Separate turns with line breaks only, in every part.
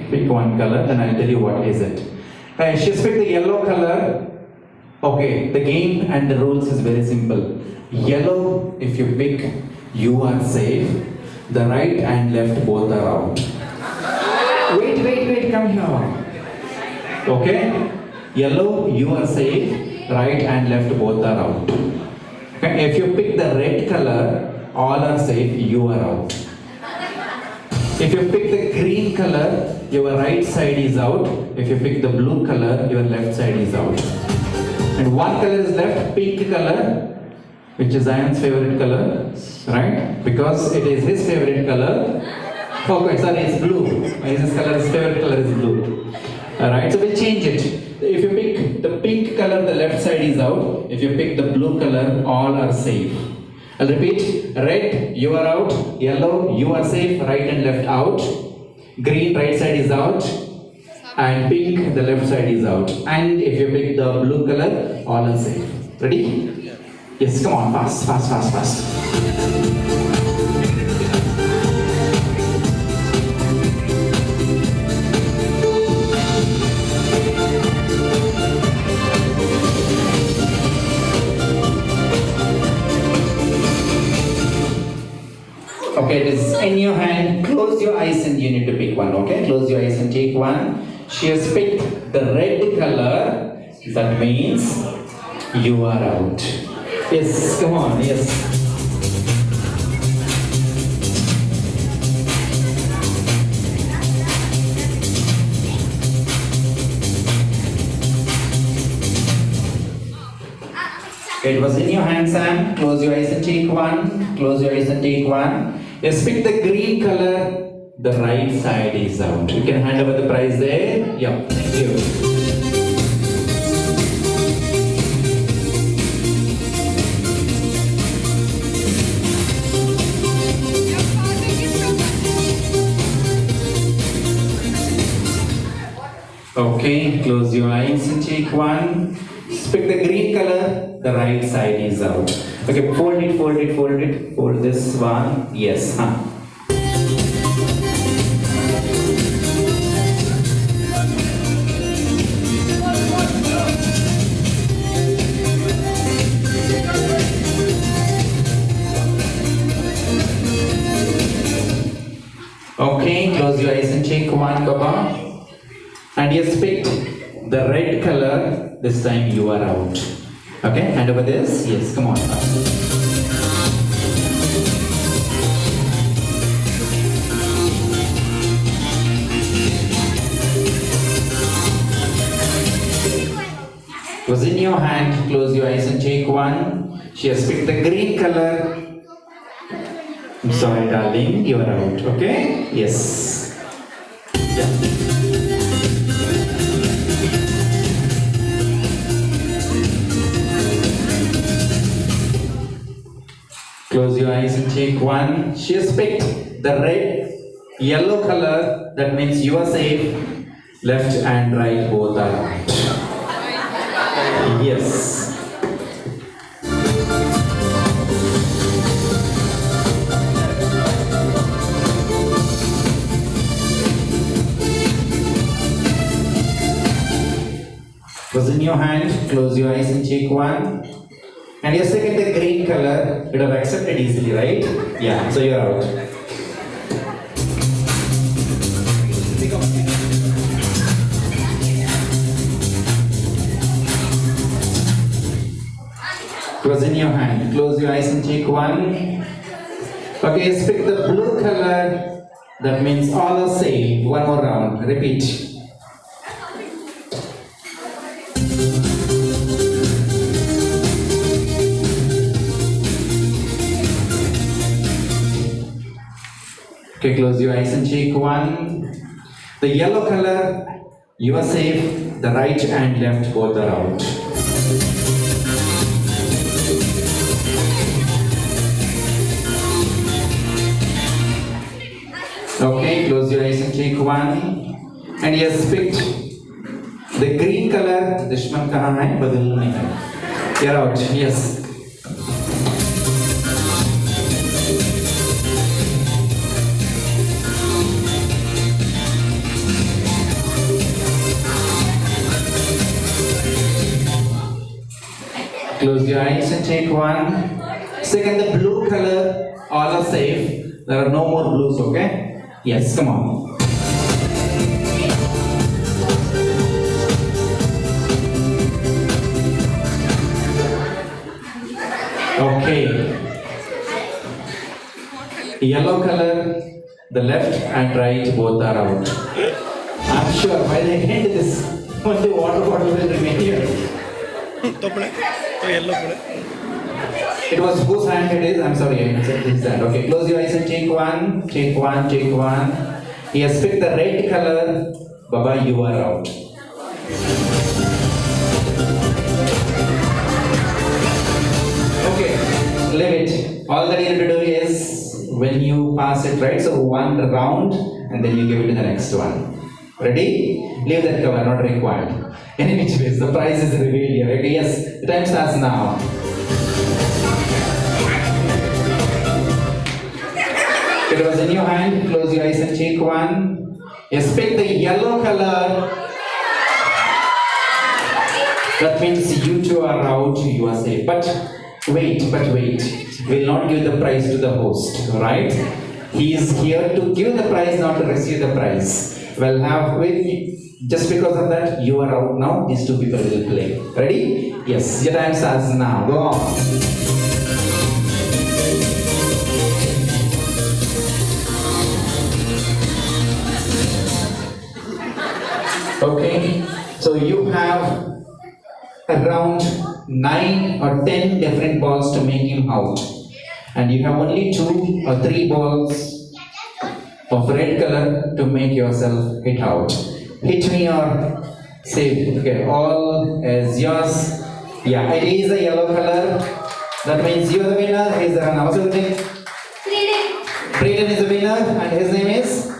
Pick one color, then I'll tell you what is it. She's picked the yellow color. Okay, the game and the rules is very simple. Yellow, if you pick, you are safe. The right and left both are out. Wait, come here. Okay? Yellow, you are safe. Right and left both are out. Okay? If you pick the red color, all are safe, you are out. If you pick the green color, your right side is out. If you pick the blue color, your left side is out. And one color is left, pink color, which is Ayan's favorite color, right? Because it is his favorite color. Okay, sorry, it's blue. His favorite color is blue. Alright, so we'll change it. If you pick the pink color, the left side is out. If you pick the blue color, all are safe. I'll repeat. Red, you are out. Yellow, you are safe. Right and left out. Green, right side is out. And pink, the left side is out. And if you pick the blue color, all are safe. Ready? Yes, come on, fast. Okay, it is in your hand. Close your eyes and you need to pick one. Okay, close your eyes and take one. She has picked the red color. That means you are out. Yes, come on, yes. It was in your hand, Sam. Close your eyes and take one. Close your eyes and take one. Yes, pick the green color. The right side is out. You can hand over the prize there. Yeah, thank you. Okay, close your eyes and take one. Pick the green color, the right side is out. Okay, fold it. Fold this one. Yes. Okay, close your eyes and take one, Baba. And yes, picked the red color. This time you are out. Okay, hand over this. Yes, come on. It was in your hand. Close your eyes and take one. She has picked the green color. I'm sorry, darling. You are out. Okay? Yes. Yeah. Close your eyes and take one. She has picked the yellow color. That means you are safe. Left and right both are out. Yes. Was in your hand. Close your eyes and take one. And you're second the green color, it have accepted easily, right? Yeah, so you're out. It was in your hand. Close your eyes and take one. Okay, let's pick the blue color. That means all are safe. One more round. Repeat. Okay, close your eyes and take one. The yellow color, you are safe. The right and left both are out. Okay, close your eyes and take one. And he has picked the green color. Dushman kahan hai? Badal nahi hai. You're out. Yes. Close your eyes and take one. Second, the blue color, all are safe. There are no more blues, okay? Yes, come on. Okay. Yellow color, the left and right both are out. I'm sure by the end of this, only water bottle will remain here.
तो पड़े तो yellow पड़े
It was whose hand it is? I'm sorry, I said his hand. Okay, close your eyes and take one, take one, take one. He has picked the red color. Baba, you are out. Okay, leave it. All that you need to do is when you pass it, right? So one round and then you give it to the next one. Ready? Leave that cover, not required. In which ways, the prize is revealed here. Okay, yes, the time starts now. It was in your hand. Close your eyes and take one. Yes, pick the yellow color. That means you two are out, you are safe. But wait. We'll not give the prize to the host, right? He is here to give the prize, not to receive the prize. Well, just because of that, you are out now. These two people will play. Ready? Yes, your time starts now. Go on. Okay, so you have around 9 or 10 different balls to make him out, and you have only 2 or 3 balls of red color to make yourself hit out. Hit me or save. Okay, all is yours. Yeah, it is a yellow color. That means you are the winner. He is the runner. What's your name? Freedom is the winner, and his name is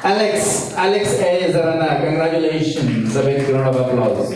Alex. Alex is the runner. Congratulations. A big round of applause.